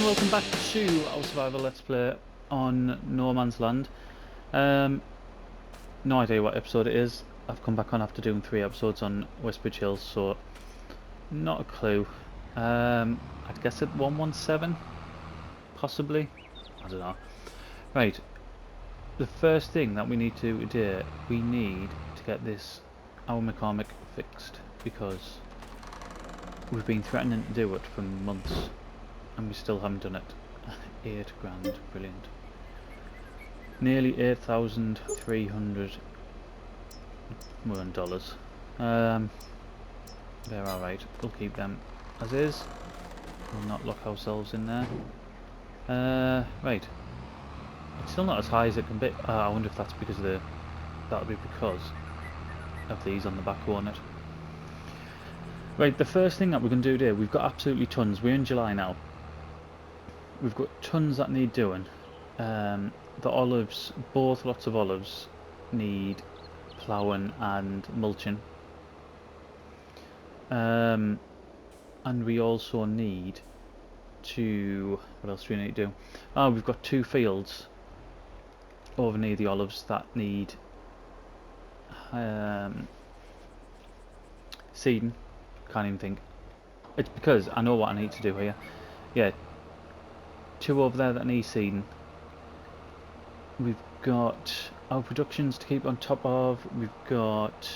welcome back to our survival let's play on No Man's Land. No idea what episode it is. I've come back on after doing 3 episodes on Westbridge Hills, so not a clue. I'd guess at 117, possibly. I don't know. Right, the first thing that we need to do today, we need to get this our McCormick fixed, because we've been threatening to do it for months and we still haven't done it. 8 grand, brilliant. Nearly 8,300 dollars. They're alright. We'll keep them as is. We'll not lock ourselves in there. Right. It's still not as high as it can be. I wonder if that's because of the... That'll be because of these on the back, won't it? Right, the first thing that we're going to do today, we've got absolutely tons. We're in July now. We've got tons that need doing. The olives, both lots of olives, need ploughing and mulching. And we also need to... What else do we need to do? Oh, we've got 2 fields over near the olives that need seeding. Can't even think. It's because I know what I need to do here. Yeah, 2 over there that need seeding. We've got our productions to keep on top of. We've got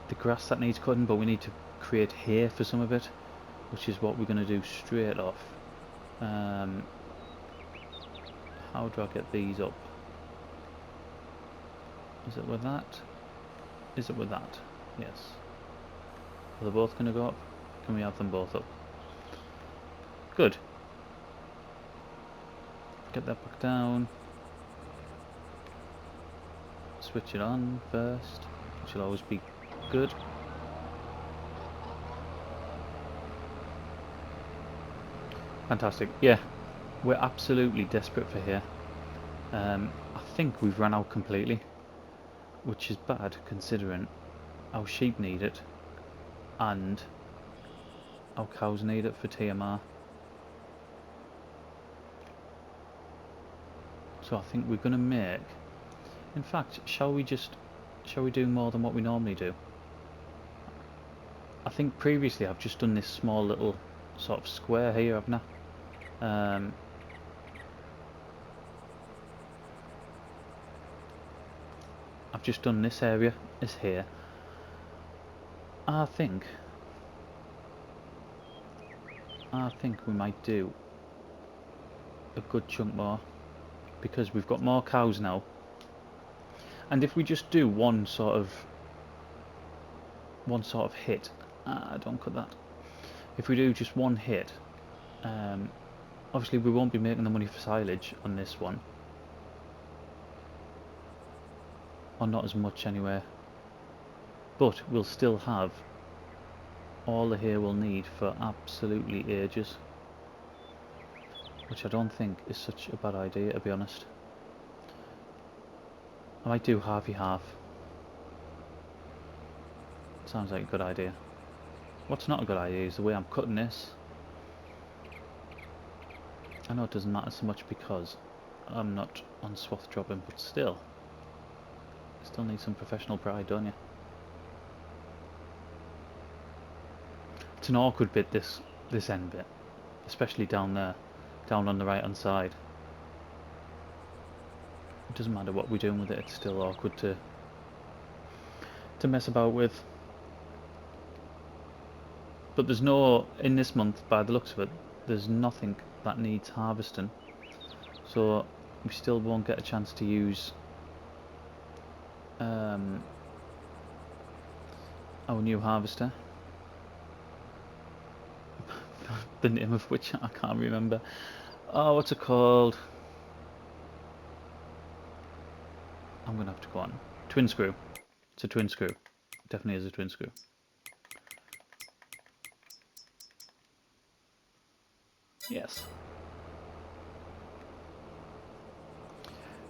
the grass that needs cutting, but we need to create hay for some of it, which is what we're going to do straight off. How do I get these up? Is it with that? Is it with that? Yes. Are they both going to go up? Can we have them both up? Good. Get that back down. Switch it on first, which will always be good. Fantastic. Yeah, we're absolutely desperate for here. I think we've run out completely, which is bad considering our sheep need it and our cows need it for TMR. So I think we're going to make... In fact, shall we do more than what we normally do? I think previously I've just done this small little sort of square here, haven't I? I've just done this area, is here. I think we might do a good chunk more, because we've got more cows now. And if we just do one sort of hit, don't cut that. If we do just one hit, obviously we won't be making the money for silage on this one, or not as much anyway. But we'll still have all the hay we'll need for absolutely ages, which I don't think is such a bad idea, to be honest. I might do half-y-half. Sounds like a good idea. What's not a good idea is the way I'm cutting this. I know it doesn't matter so much because I'm not on swath dropping, but still. Still need some professional pride, don't you? It's an awkward bit, this end bit. Especially down there. Down on the right hand side. It doesn't matter what we're doing with it, it's still awkward to mess about with. But there's no, in this month, by the looks of it, there's nothing that needs harvesting. So we still won't get a chance to use our new harvester. The name of which I can't remember. Oh, what's it called? I'm gonna have to go on. Twin screw. It's a twin screw. Definitely is a twin screw. Yes.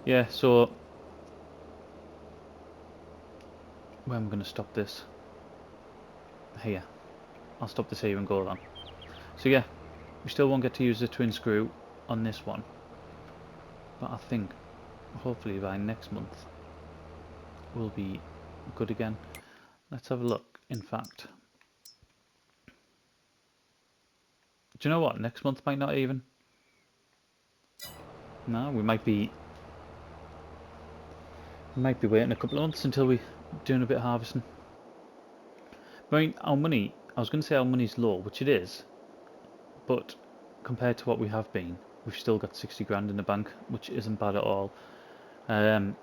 Yeah, so where am I going to stop this? Here. I'll stop this here and go on. So yeah, We still won't get to use the twin screw on this one, but I think hopefully by next month we'll be good again. Let's have a look. In fact, do you know what? Next month might not even. No, we might be waiting a couple of months until we doing a bit of harvesting. I mean, our money, I was going to say our money's low, which it is, but compared to what we have been, we've still got 60 grand in the bank, which isn't bad at all. I'm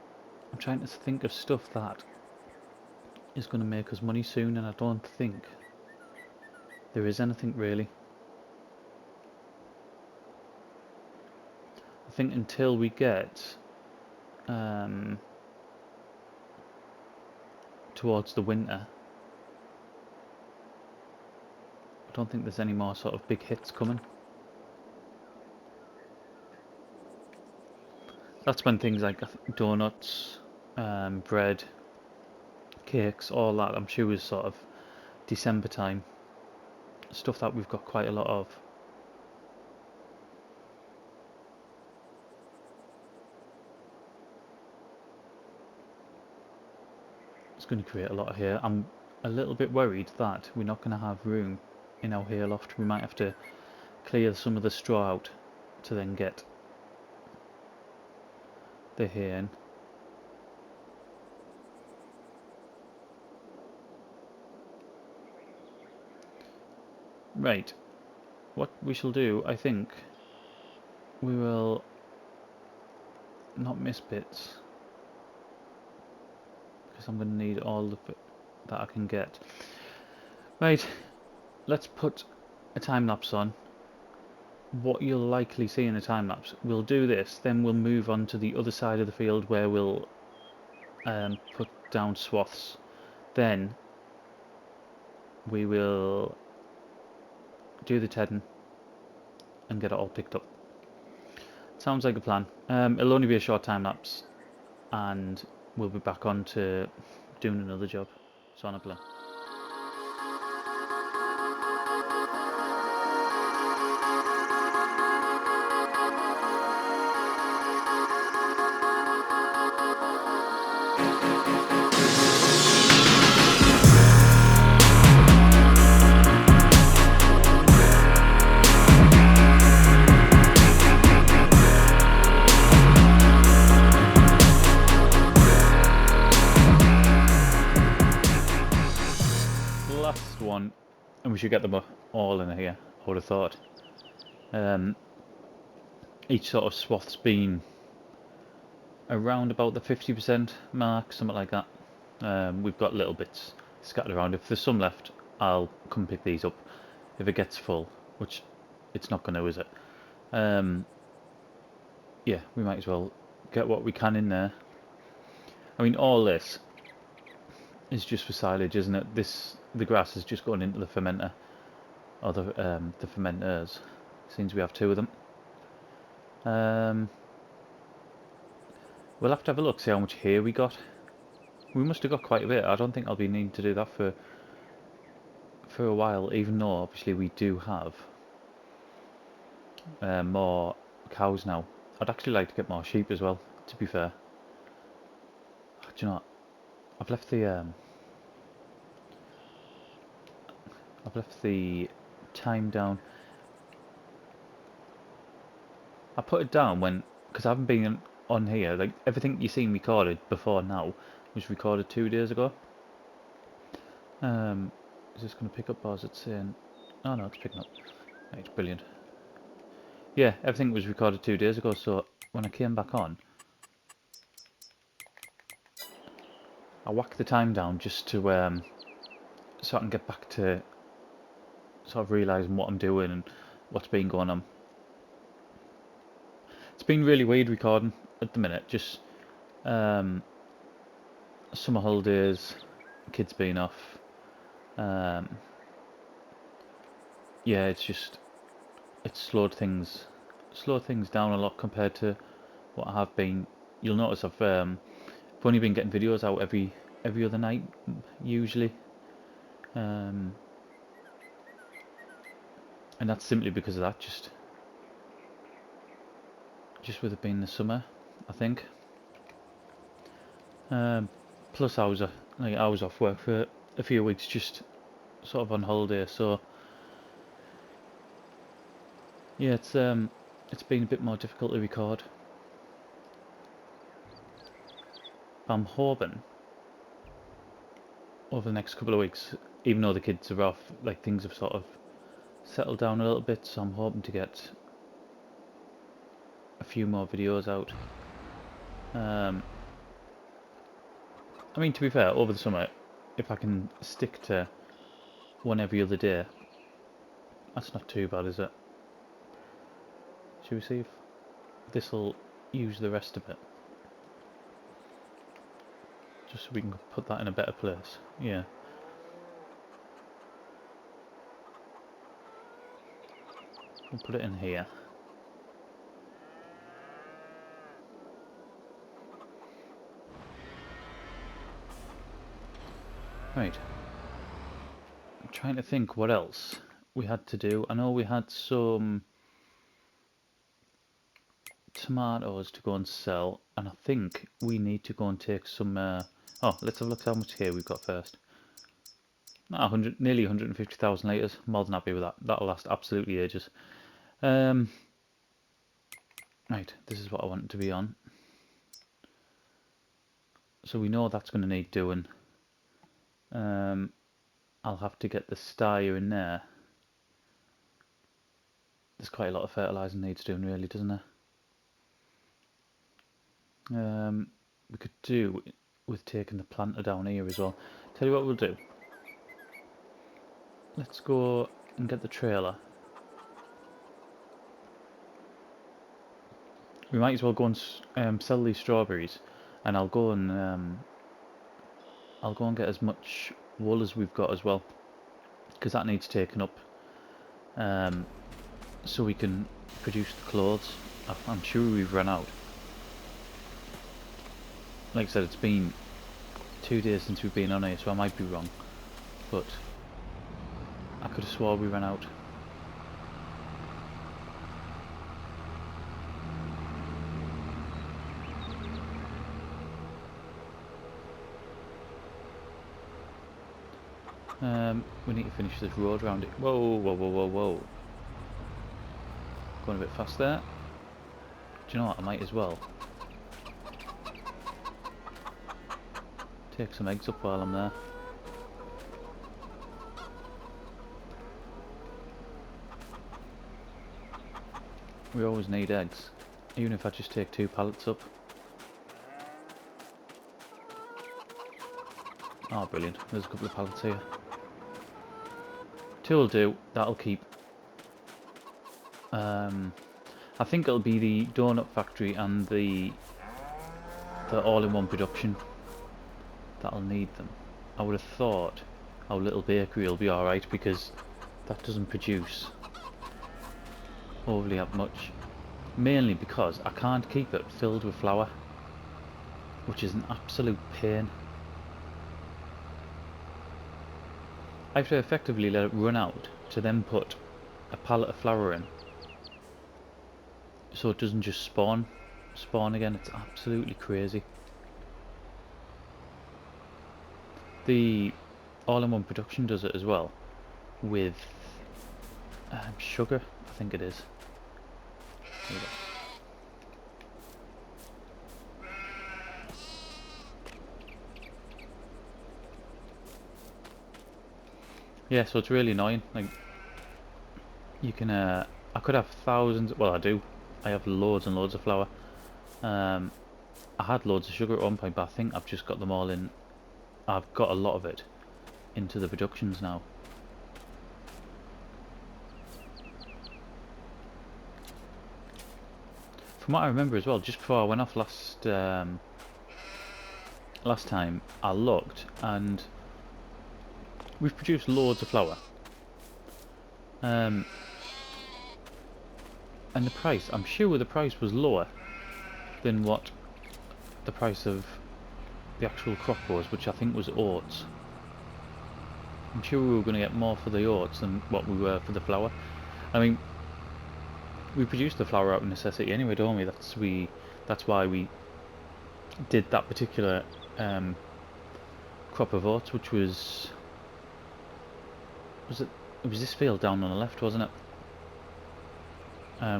trying to think of stuff that is going to make us money soon, and I don't think there is anything really. I think until we get towards the winter, I don't think there's any more sort of big hits coming. That's when things like donuts, bread, cakes, all that I'm sure is sort of December time. Stuff that we've got quite a lot of. It's going to create a lot of hay. I'm a little bit worried that we're not going to have room in our hay loft. We might have to clear some of the straw out to then get the hay in. Right, what we shall do, I think, we will not miss bits, because I'm going to need all of it that I can get. Right, let's put a time lapse on. What you'll likely see in a time lapse, we'll do this, then we'll move on to the other side of the field where we'll put down swaths. Then we will do the tedding and get it all picked up. Sounds like a plan. It'll only be a short time lapse, and we'll be back on to doing another job. So on a plan. Last one, and we should get them all in here, I would have thought. Each sort of swath's been around about the 50% mark, something like that. We've got little bits scattered around. If there's some left, I'll come pick these up. If it gets full, which it's not going to, is it? Yeah, we might as well get what we can in there. I mean, all this is just for silage, isn't it? The grass is just going into the fermenter, or the fermenters, since we have two of them. We'll have to have a look, see how much hay we got. We must have got quite a bit. I don't think I'll be needing to do that for a while, even though obviously we do have more cows now. I'd actually like to get more sheep as well, to be fair. Do you know what? I've left the time down. I put it down because I haven't been on here. Like everything you seen recorded before now was recorded 2 days ago. Is this going to pick up, or is it saying? Oh no, it's picking up. Right, brilliant. Yeah, everything was recorded 2 days ago. So when I came back on, I whacked the time down just to so I can get back to sort of realising what I'm doing and what's been going on. It's been really weird recording at the minute. Just summer holidays, kids being off. Yeah, it's slowed things down a lot compared to what I have been. You'll notice I've only been getting videos out every other night usually. and that's simply because of that. Just with it being the summer, I think. Plus, I was off work for a few weeks, just sort of on holiday. So yeah, it's been a bit more difficult to record. I'm hoping over the next couple of weeks, even though the kids are off, like things have sort of settled down a little bit. So I'm hoping to get a few more videos out. I mean, to be fair, over the summer, if I can stick to one every other day, that's not too bad, is it? Should we see if this will use the rest of it? Just so we can put that in a better place. Yeah. We'll put it in here. Right. I'm trying to think what else we had to do. I know we had some tomatoes to go and sell, and I think we need to go and take some... oh, let's have a look at how much here we've got first. Nearly 150,000 litres. More than happy with that. That'll last absolutely ages. Right, this is what I want it to be on. So we know that's going to need doing. I'll have to get the styre in there. There's quite a lot of fertilising needs doing, really, doesn't there? We could do with taking the planter down here as well. Tell you what we'll do. Let's go and get the trailer. We might as well go and sell these strawberries, and I'll go and get as much wool as we've got as well, because that needs taken up, so we can produce the clothes. I'm sure we've run out. Like I said, it's been 2 days since we've been on here, so I might be wrong, but I could have swore we ran out. We need to finish this road around it. Whoa, whoa, whoa, whoa, whoa. Going a bit fast there. Do you know what? I might as well take some eggs up while I'm there. We always need eggs, even if I just take 2 pallets up. Oh, brilliant. There's a couple of pallets here. 2 will do. That'll keep. I think it'll be the donut factory and the all-in-one production that'll need them. I would have thought our little bakery will be alright, because that doesn't produce overly much. Mainly because I can't keep it filled with flour, which is an absolute pain. I have to effectively let it run out to then put a pallet of flour in, so it doesn't just spawn again. It's absolutely crazy. The all-in-one production does it as well with sugar, I think it is. There we go. Yeah, so it's really annoying. Like, you can, I could have thousands. Well, I do. I have loads and loads of flour. I had loads of sugar at one point, but I think I've just got them all in. I've got a lot of it into the productions now. From what I remember as well, just before I went off last time, I looked and we've produced loads of flour. And the price, I'm sure the price was lower than what the price of the actual crop was, which I think was oats. I'm sure we were going to get more for the oats than what we were for the flour. I mean, we produce the flour out of necessity anyway, don't we? That's why we did that particular crop of oats, which was it? It was this field down on the left, wasn't it?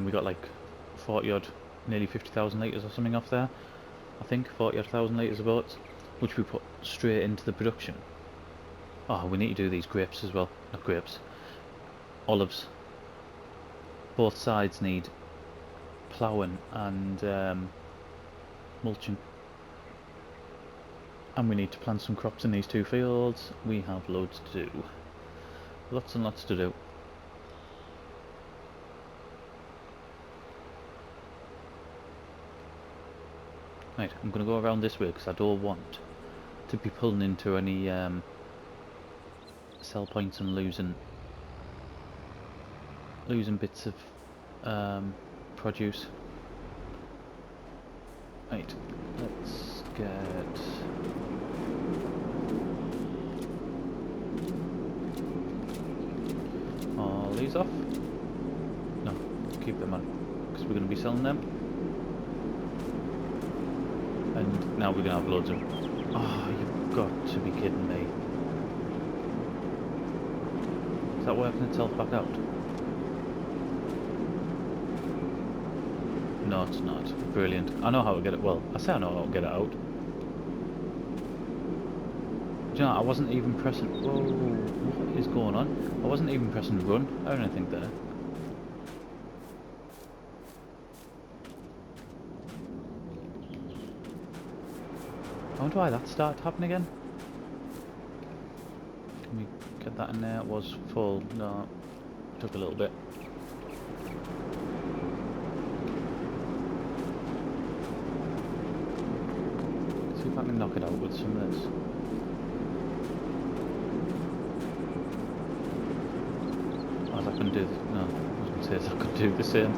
We got like 40 odd, nearly 50,000 litres or something off there. I think 40 odd thousand litres of oats, which we put straight into the production. Oh, we need to do these grapes as well. Not grapes, olives. Both sides need ploughing and mulching. And we need to plant some crops in these two fields. We have loads to do. Lots and lots to do. Right, I'm going to go around this way because I don't want to be pulling into any sell points and losing bits of produce. Right, let's get all these off. No, keep them on because we're going to be selling them. And now we're going to have loads of... Oh, you've got to be kidding me. Is that working itself back out? No, it's not. Brilliant. I know how to get it... Well, I say I know how to get it out. Do you know, I wasn't even pressing... Whoa, what is going on? I wasn't even pressing run or anything there. I wonder why that started happening again. Can we get that in there? It was full. No, it took a little bit. Let's see if I can knock it out with some of this. As I can do... No, I was going to say as I could do the same.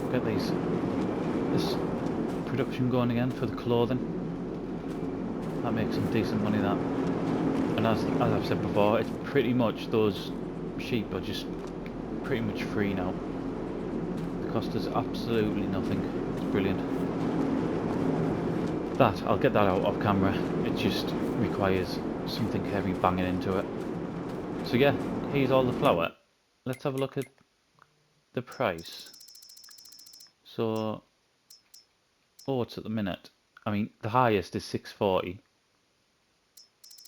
Get this production going again for the clothing. That makes some decent money, that. And as I've said before, it's pretty much, those sheep are just pretty much free now. They cost us absolutely nothing. It's brilliant. That, I'll get that out off camera. It just requires something heavy banging into it. So yeah, here's all the flour. Let's have a look at the price. So, oats at the minute, I mean, the highest is 640.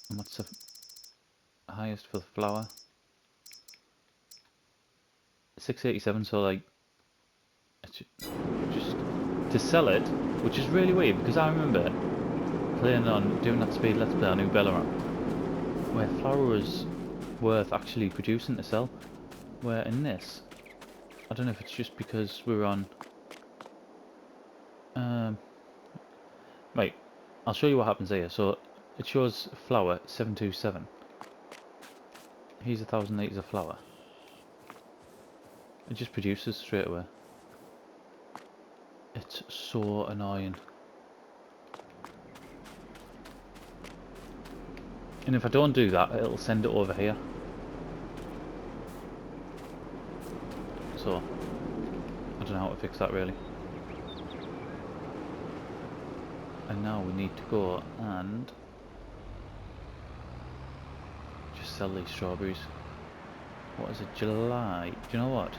And what's the highest for the flour? 687, so like, it's just to sell it, which is really weird, because I remember playing on, doing that speed let's play on New Bellerin, where flour was worth actually producing to sell, where in this, I don't know if it's just because we're on... Right, I'll show you what happens here. So it shows flour 727. Here's 1,000 litres of flour. It just produces straight away. It's so annoying. And if I don't do that, it'll send it over here. So I don't know how to fix that really. And now we need to go and just sell these strawberries. What is it, July? Do you know what?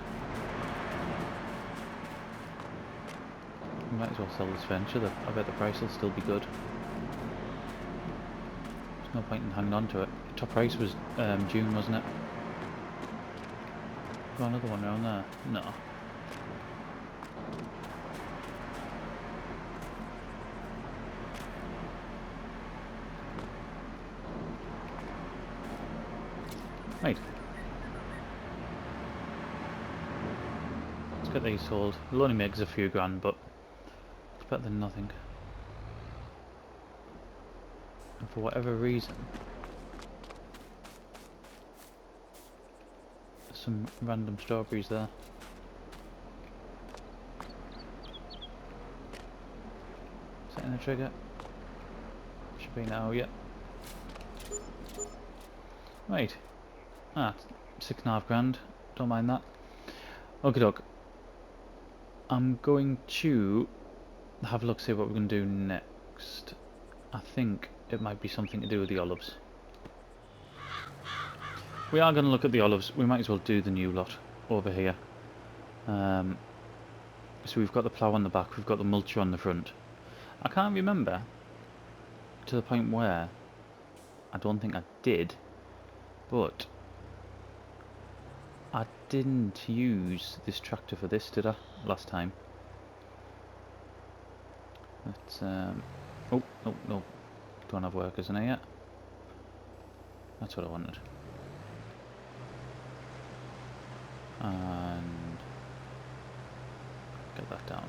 We might as well sell this venture. I bet the price will still be good. There's no point in hanging on to it. The top price was June, wasn't it? Got another one around there? No. Right. Let's get these sold. It'll only make us a few grand, but it's better than nothing. And for whatever reason, there's some random strawberries there. Is that in the trigger. Should be now, yeah. Right. Ah, 6.5 grand. Don't mind that. Okay, doke. I'm going to have a look, see what we're going to do next. I think it might be something to do with the olives. We are going to look at the olives. We might as well do the new lot over here. So we've got the plough on the back, we've got the mulcher on the front. I can't remember to the point where I don't think I did, but I didn't use this tractor for this, did I, last time? Let's, oh, no, don't have workers in here yet. That's what I wanted. And get that down.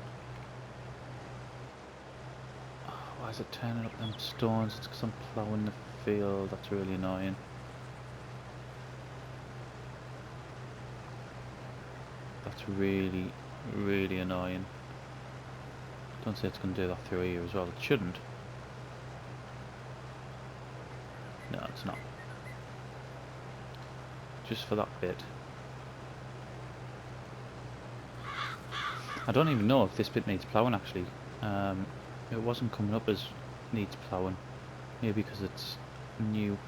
Oh, why is it turning up them stones? It's because I'm ploughing the field. That's really annoying. That's really, really annoying. Don't say it's going to do that through here as well. It shouldn't. No, it's not. Just for that bit. I don't even know if this bit needs ploughing actually. It wasn't coming up as needs ploughing. Maybe because it's new.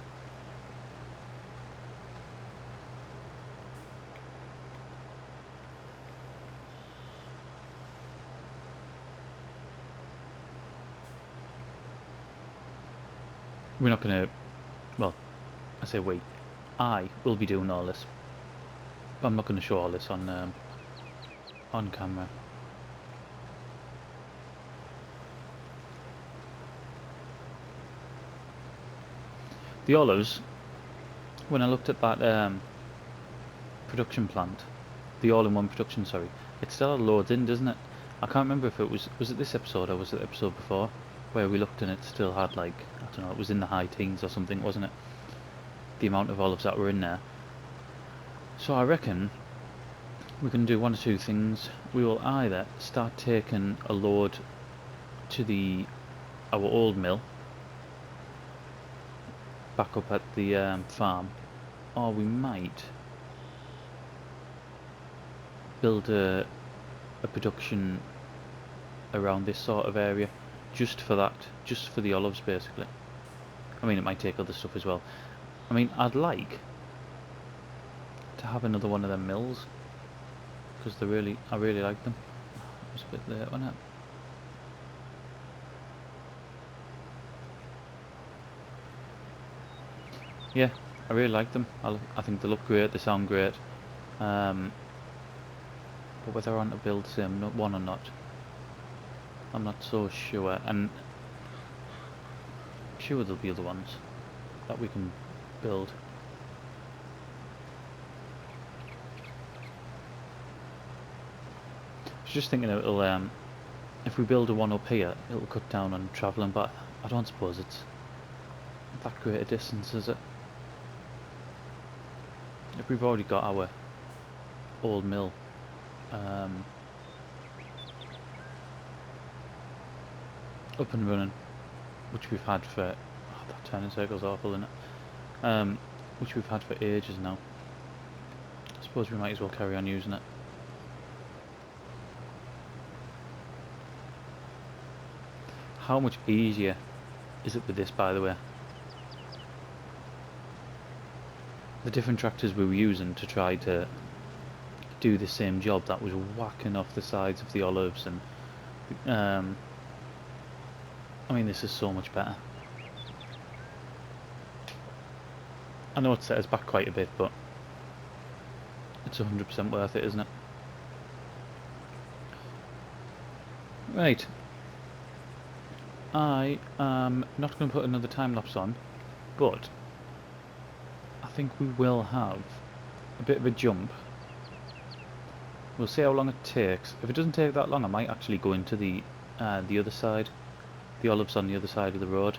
We're not going to, well, I say we. I will be doing all this. But I'm not going to show all this on camera. The olives, when I looked at that production plant, the all-in-one production, sorry, it still had loads in, doesn't it? I can't remember if it was it this episode or was it the episode before, where we looked and it still had like, I don't know, it was in the high teens or something, wasn't it? The amount of olives that were in there. So I reckon we can do one or two things. We will either start taking a load to our old mill, back up at the farm, or we might build a production around this sort of area, just for that, just for the olives basically. I mean, it might take other stuff as well. I mean, I'd like to have another one of them mills, because I really like them. It was a bit late, wasn't it? Yeah, I really like them. I think they look great, they sound great. But whether I want to build the same one or not, I'm not so sure. And I'm sure there'll be other ones that we can build. I was just thinking it'll, if we build a one up here, it'll cut down on travelling, but I don't suppose it's that great a distance, is it? If we've already got our old mill up and running, which we've had for, that turning circle's awful, isn't it? Which we've had for ages now. I suppose we might as well carry on using it. How much easier is it with this, by the way? The different tractors we were using to try to do the same job, that was whacking off the sides of the olives, and I mean, this is so much better. I know it set us back quite a bit, but it's 100% worth it, isn't it? Right. I am not going to put another time lapse on, but I think we will have a bit of a jump. We'll see how long it takes. If it doesn't take that long, I might actually go into the other side, the olives on the other side of the road.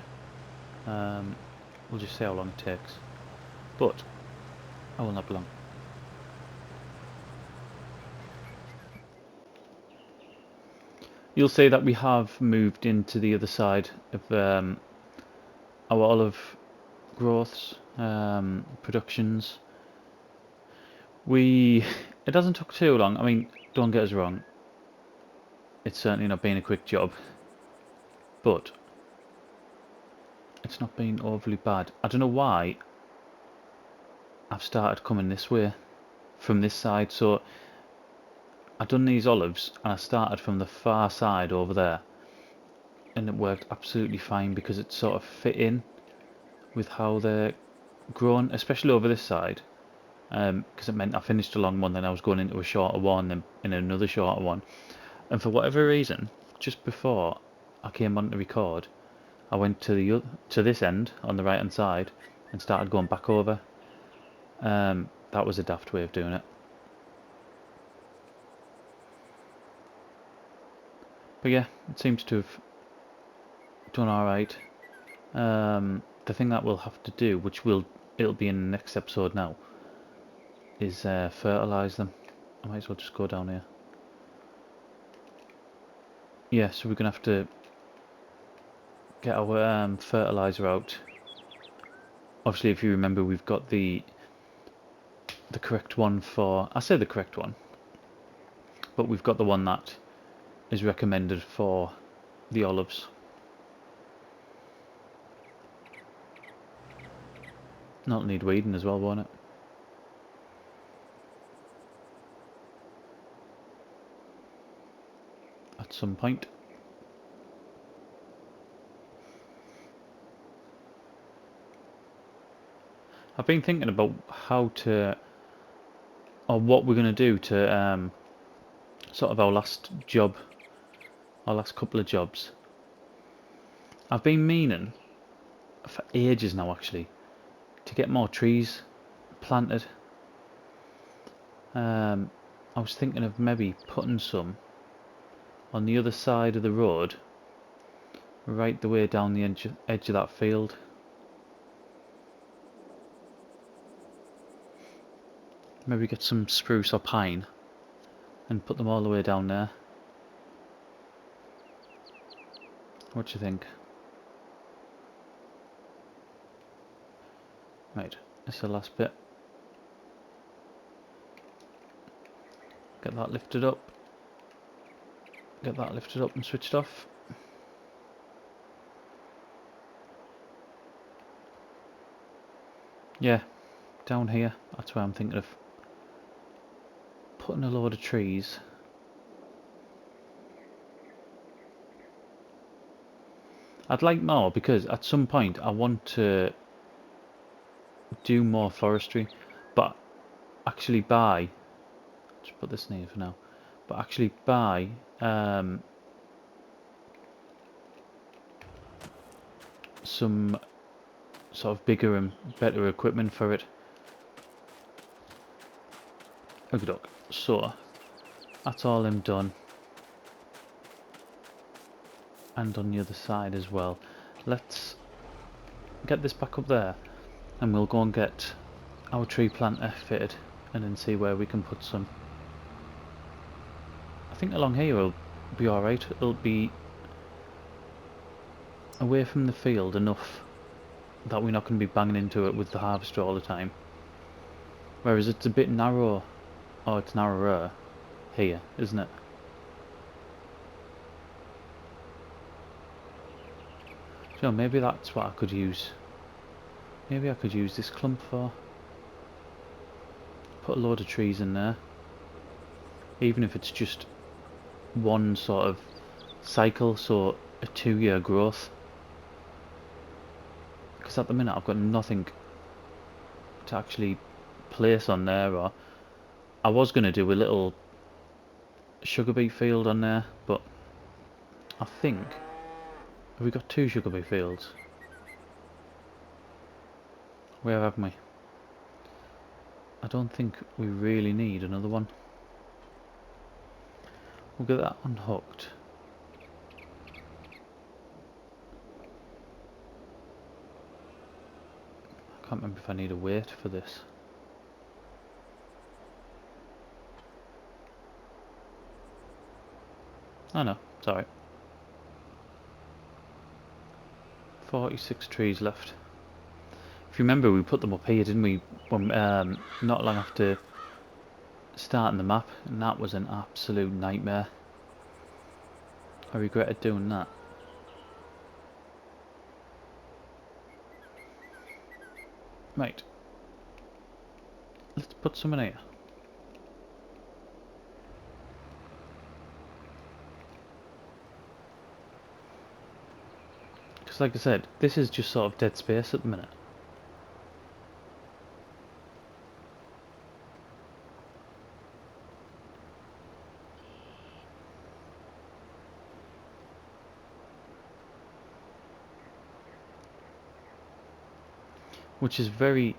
We'll just see how long it takes, but I will not be long. you'll see that we have moved into the other side of our olive growths, productions. It hasn't took too long. I mean, don't get us wrong, it's certainly not been a quick job, but it's not been overly bad. I don't know why I've started coming this way from this side. So I've done these olives and I started from the far side over there, and it worked absolutely fine because it sort of fit in with how they're grown, especially over this side, because it meant I finished a long one, then I was going into a shorter one, then in another shorter one. And for whatever reason, just before I came on to record, I went to this end on the right hand side and started going back over. That was a daft way of doing it. But yeah, it seems to have done alright. The thing that we'll have to do, it'll be in the next episode now, is fertilise them. I might as well just go down here. Yeah, so we're gonna have to get our fertiliser out. Obviously, if you remember, we've got the correct one for. I say the correct one, but we've got the one that is recommended for the olives. That'll need weeding as well, won't it? At some point. I've been thinking about how to, or what we're going to do to sort of our last job, our last couple of jobs. I've been meaning for ages now actually to get more trees planted. I was thinking of maybe putting some on the other side of the road, right the way down the edge of that field. Maybe get some spruce or pine and put them all the way down there. What do you think? Right, this is the last bit. Get that lifted up. Get that lifted up and switched off. Yeah, down here, that's where I'm thinking of putting a load of trees. I'd like more because at some point I want to do more forestry, but actually buy, just put this in here for now, but actually buy some sort of bigger and better equipment for it. Okay, doke. So that's all I'm done, and on the other side as well. Let's get this back up there and we'll go and get our tree planter fitted and then see where we can put some. I think along here will be alright. It'll be away from the field enough that we're not going to be banging into it with the harvester all the time. Whereas it's a bit narrow, or it's narrower here, isn't it? So maybe that's what I could use. Maybe I could use this clump for. Put a load of trees in there. Even if it's just one sort of cycle, so a 2-year growth. Because at the minute I've got nothing to actually place on there. Or I was going to do a little sugar beet field on there, but I think, have we got 2 sugar beet fields? Where haven't we? I don't think we really need another one. We'll get that unhooked. I can't remember if I need a weight for this. Oh no, sorry. 46 trees left. If you remember, we put them up here, didn't we? When, not long after starting the map, and that was an absolute nightmare. I regretted doing that. Right. Let's put some in here. Because like I said, this is just sort of dead space at the minute. Which is very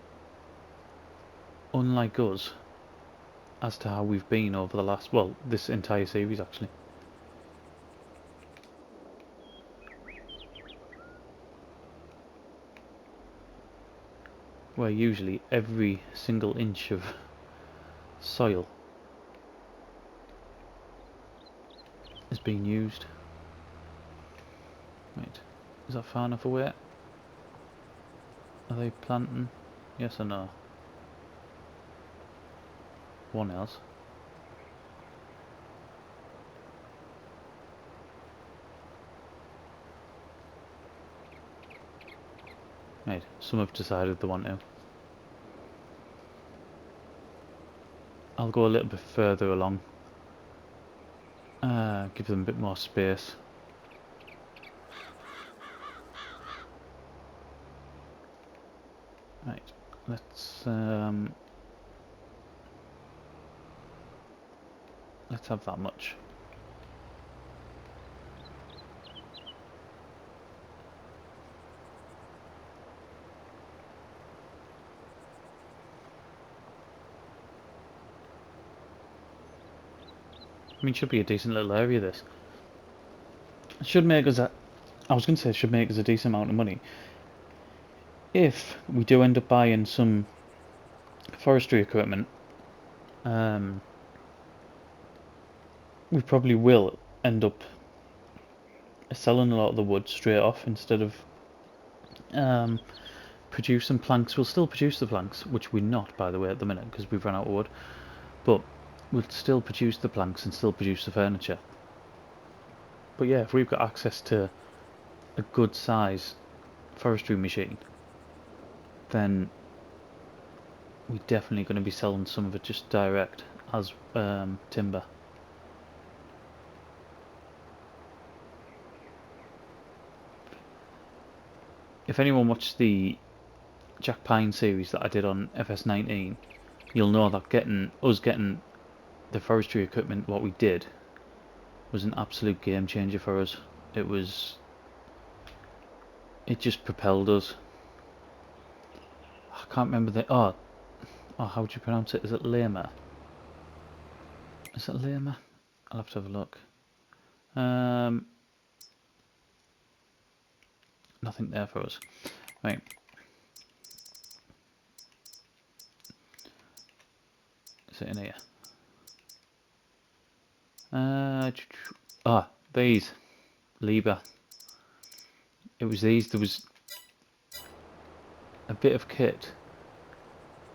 unlike us as to how we've been over the last, well, this entire series actually. Where usually every single inch of soil is being used. Right, is that far enough away? Are they planting? Yes or no? One else. Right, some have decided they want to. I'll go a little bit further along. Give them a bit more space. Right, let's have that much. I mean, it should be a decent little area, this. It should make us I was going to say it should make us a decent amount of money. If we do end up buying some forestry equipment, we probably will end up selling a lot of the wood straight off instead of producing planks. We'll still produce the planks, which we're not, by the way, at the minute, because we've run out of wood. But we'll still produce the planks and still produce the furniture. But yeah, if we've got access to a good size forestry machine, then we're definitely going to be selling some of it just direct as timber. If anyone watched the Jack Pine series that I did on FS19, you'll know that getting the forestry equipment, what we did, was an absolute game changer for us. It just propelled us. I can't remember how do you pronounce it? Is it Lema? Is it Lema? I'll have to have a look. Nothing there for us. Right. Is it in here? These. Liba. It was these. There was a bit of kit.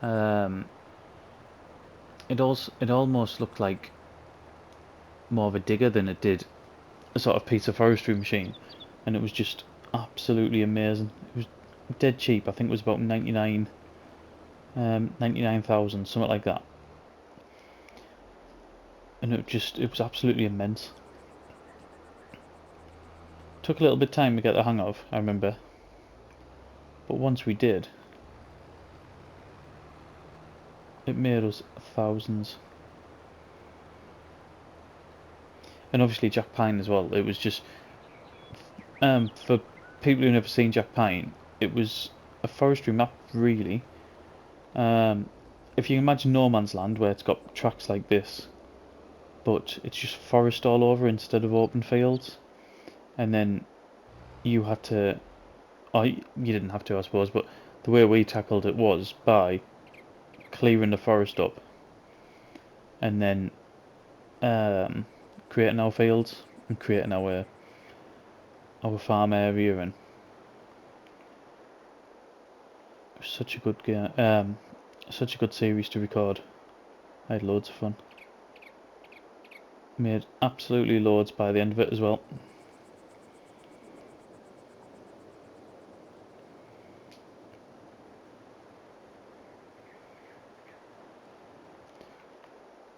It almost looked like more of a digger than it did a sort of piece of forestry machine, and it was just absolutely amazing. It was dead cheap. I think it was about 99,000, something like that. And it was absolutely immense. Took a little bit of time to get the hang of, I remember. But once we did, it made us thousands. And obviously Jack Pine as well. It was just for people who've never seen Jack Pine, it was a forestry map really. If you imagine No Man's Land, where it's got tracks like this, but it's just forest all over instead of open fields, and then you had to, you didn't have to, I suppose, but the way we tackled it was by clearing the forest up and then creating our fields and creating our farm area, and such a good game, such a good series to record. I had loads of fun. Made absolutely loads by the end of it as well.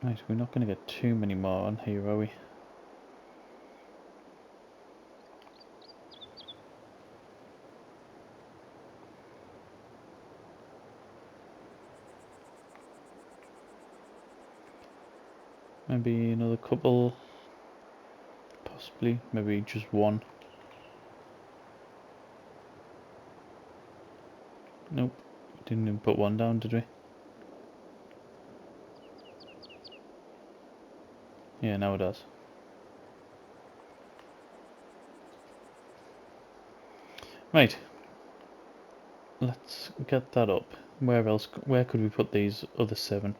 Right, we're not going to get too many more on here, are we? Maybe another couple, possibly, maybe just one. Nope, didn't even put one down, did we? Yeah, now it does. Right, let's get that up. Where else? Where could we put these other 7?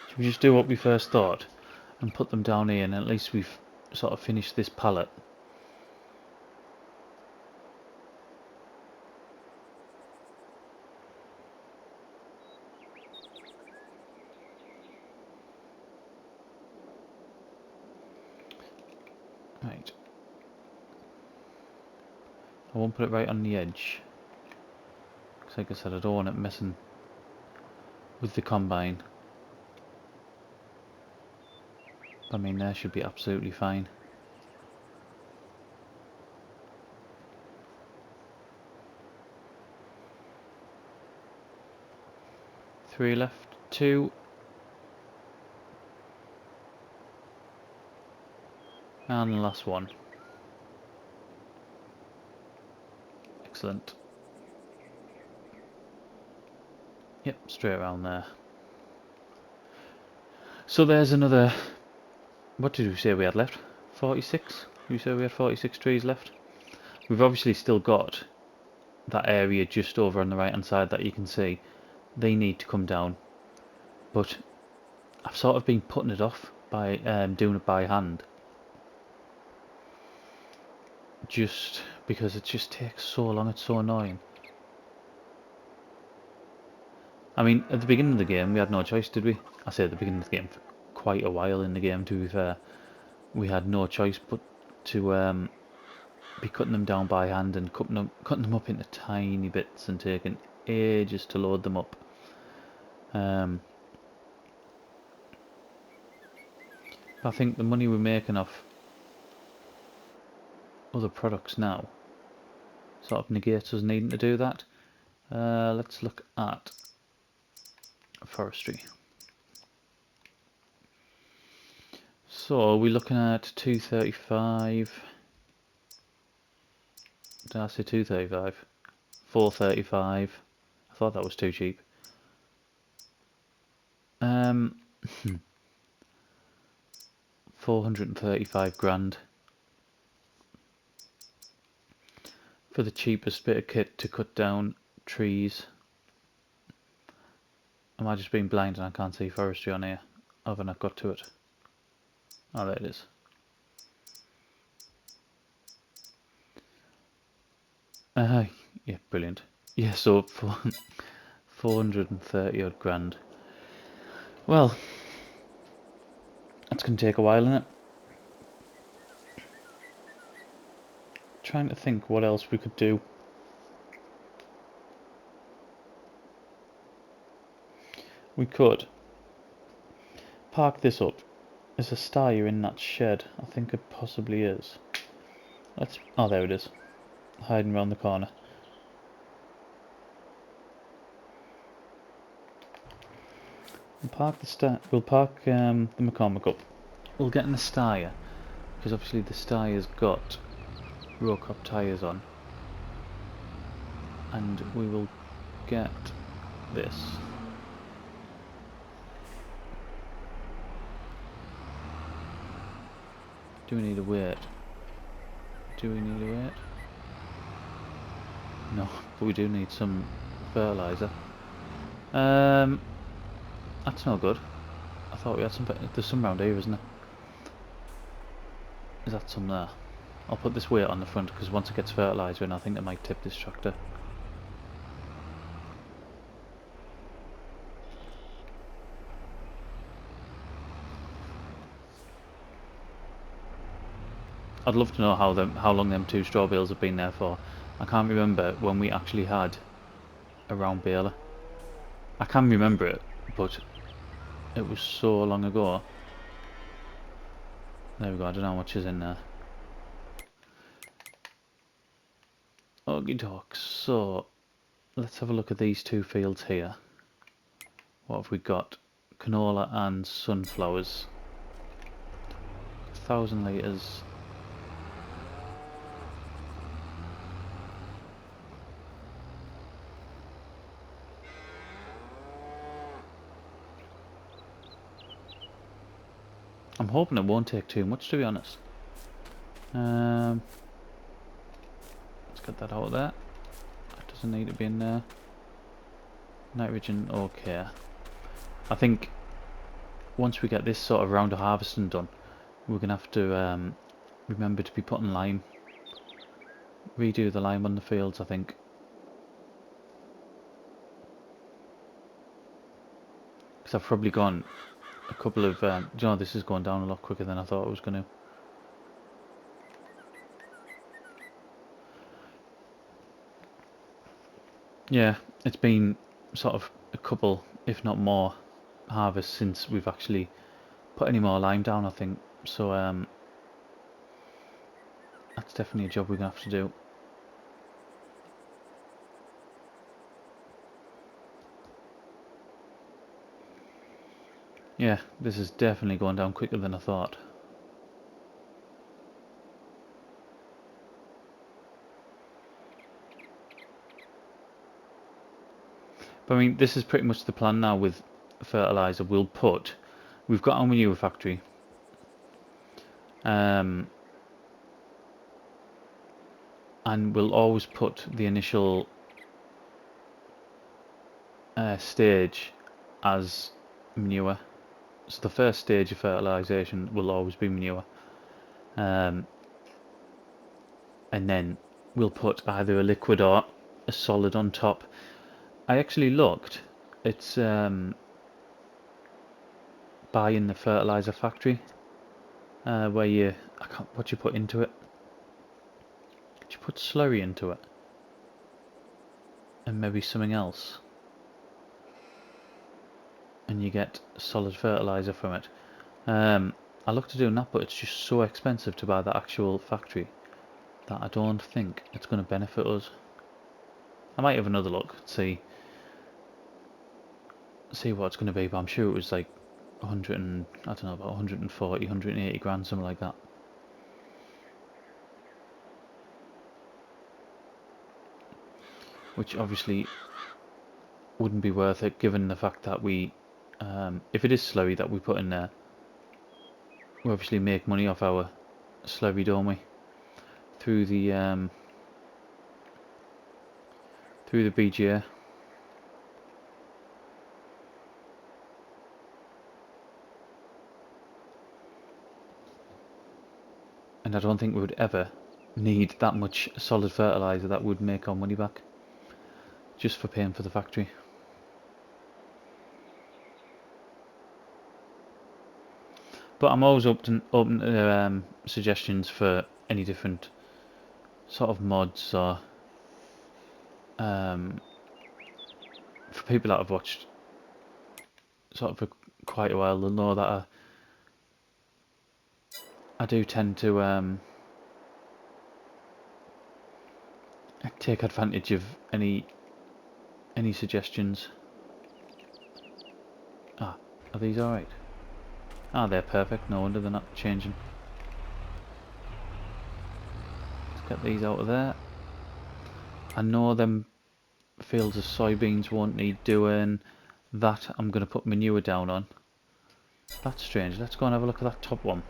Should we just do what we first thought and put them down here, and at least we've sort of finished this pallet? Right. I won't put it right on the edge, because like I said, I don't want it messing with the combine. I mean, there should be absolutely fine. Three left, 2. And the last one. Excellent. Yep, straight around there. So there's another... What did we say we had left? 46? You said we had 46 trees left? We've obviously still got that area just over on the right hand side that you can see. They need to come down. But I've sort of been putting it off by doing it by hand. Just because it just takes so long, it's so annoying. I mean, at the beginning of the game we had no choice, did we? I say at the beginning of the game, for quite a while in the game, to be fair. We had no choice but to be cutting them down by hand and cutting them up into tiny bits and taking ages to load them up. I think the money we're making off other products now sort of negates us needing to do that. Let's look at forestry. So we're looking at 235. Did I say 235? 435. I thought that was too cheap. 435 grand for the cheapest bit of kit to cut down trees. Am I just being blind and I can't see forestry on here? Have I not got to it? Oh, there it is. Yeah, brilliant. Yeah, so for 430 odd grand. Well, that's going to take a while, isn't it? Trying to think what else we could do. We could park this up. There's a Steyr in that shed. I think it possibly is. Let's. Oh, there it is. Hiding around the corner. We'll park the the McCormick up. We'll get in the Steyr, because obviously the Steyr's got row crop tyres on, and we will get this. Do we need a weight? Do we need a weight? No, but we do need some fertiliser. That's no good. I thought we had some. There's some round here, isn't there? Is that some there? I'll put this weight on the front because once it gets fertiliser in, I think it might tip this tractor. I'd love to know how long them two straw bales have been there for. I can't remember when we actually had a round baler. I can remember it, but it was so long ago. There we go, I don't know how much is in there. Okie doke, so let's have a look at these two fields here. What have we got? Canola and sunflowers. 1,000 litres. I'm hoping it won't take too much, to be honest. Let's get that out of there. That doesn't need to be in there. Nitrogen, okay. I think once we get this sort of round of harvesting done, we're going to have to remember to be putting lime. Redo the lime on the fields, I think. Because I've probably gone a couple of... do you know, this is going down a lot quicker than I thought it was going to. Yeah, it's been sort of a couple, if not more, harvests since we've actually put any more lime down, I think. So that's definitely a job we're going to have to do. Yeah, this is definitely going down quicker than I thought. But I mean, this is pretty much the plan now with fertiliser. We've got our manure factory. And we'll always put the initial stage as manure. So the first stage of fertilisation will always be manure. And then we'll put either a liquid or a solid on top. I actually looked. It's buying the fertiliser factory where what you put into it. Did you put slurry into it? And maybe something else. And you get solid fertiliser from it. I looked at doing that, but it's just so expensive to buy the actual factory that I don't think it's going to benefit us. I might have another look, see what it's going to be, but I'm sure it was like 100 and, I don't know, about 140, 180 grand, something like that. Which obviously wouldn't be worth it, given the fact that we, if it is slurry that we put in there, we obviously make money off our slurry, don't we? Through the BGA. And I don't think we would ever need that much solid fertiliser that would make our money back, just for paying for the factory. But I'm always open to suggestions for any different sort of mods, or for people that have watched sort of for quite a while, they'll know that I do tend to take advantage of any suggestions. Ah, are these alright? Ah, they're perfect, no wonder they're not changing. Let's get these out of there. I know them fields of soybeans won't need doing. That I'm going to put manure down on. That's strange, let's go and have a look at that top one.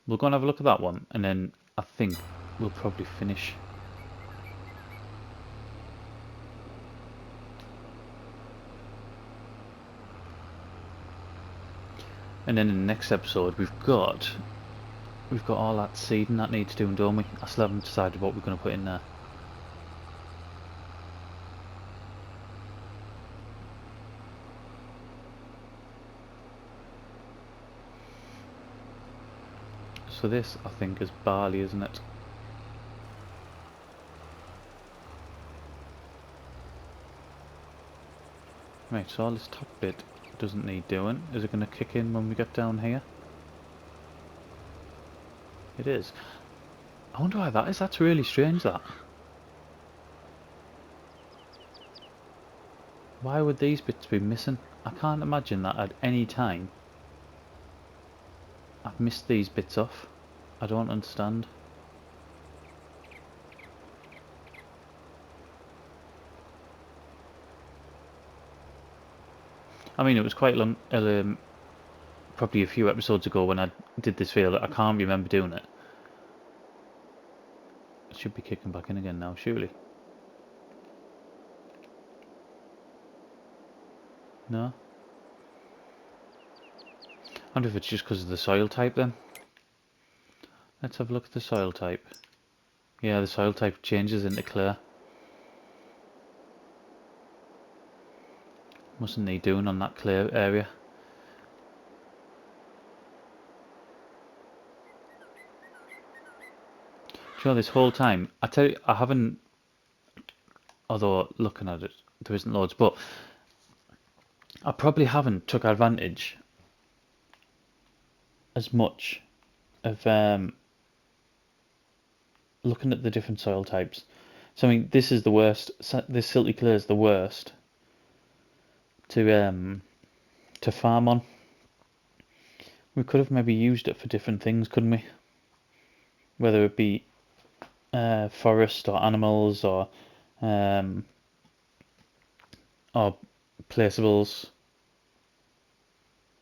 We'll go and have a look at that one, and then I think we'll probably finish. And then in the next episode we've got all that seeding that needs doing, don't we? I still haven't decided what we're going to put in there. So this, I think, is barley, isn't it? Right, so all this top bit doesn't need doing. Is it going to kick in when we get down here? It is. I wonder why that is. That's really strange, that. Why would these bits be missing? I can't imagine that at any time I've missed these bits off. I don't understand. I mean, it was quite long, probably a few episodes ago when I did this field. I can't remember doing it. It should be kicking back in again now, surely. No? I wonder if it's just because of the soil type then. Let's have a look at the soil type. Yeah, the soil type changes into clay. Mustn't need doing on that clay area. Do you know, this whole time, I tell you, I haven't, although looking at it, there isn't loads, but I probably haven't took advantage as much of looking at the different soil types. So I mean, this is the worst. This silty clay is the worst to farm on. We could have maybe used it for different things, couldn't we? Whether it be forest or animals or placeables,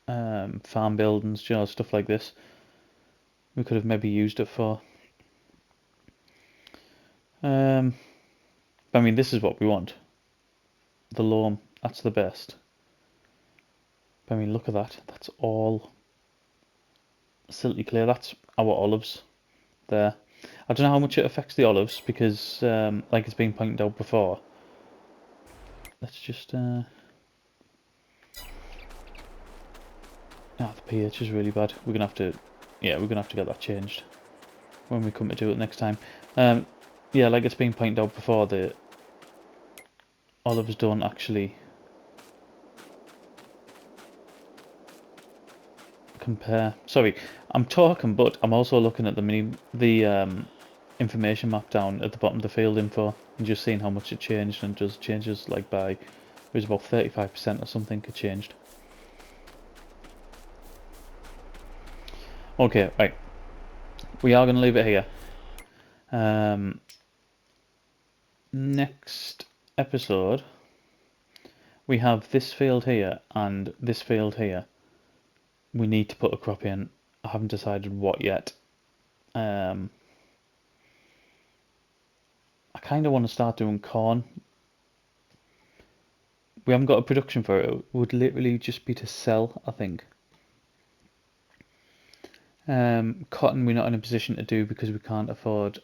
farm buildings, you know, stuff like this. We could have maybe used it for. I mean, this is what we want. The loam, that's the best. But I mean, look at that. That's all silty clay. That's our olives there. I don't know how much it affects the olives because, like it's been pointed out before. Let's just. The pH is really bad. We're gonna have to. Yeah, we're gonna have to get that changed when we come to do it next time. Yeah, like it's been pointed out before, the olives don't actually compare. Sorry, I'm talking, but I'm also looking at the information map down at the bottom of the field info and just seeing how much it changed, and just changes like by, it was about 35% or something it changed. Okay, right. We are going to leave it here. Next episode, we have this field here and this field here. We need to put a crop in. I haven't decided what yet. I kind of want to start doing corn. We haven't got a production for it. It would literally just be to sell, I think. Cotton we're not in a position to do because we can't afford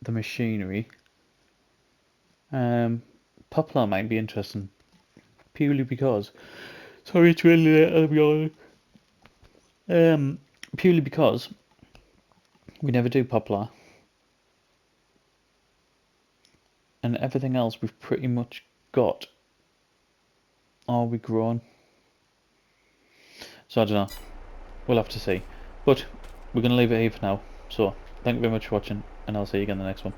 the machinery. Poplar might be interesting, purely because, sorry it's really late, I'll be honest. Purely because we never do poplar, and everything else we've pretty much got, or we grown. So I don't know, we'll have to see, but we're going to leave it here for now. So thank you very much for watching, and I'll see you again in the next one.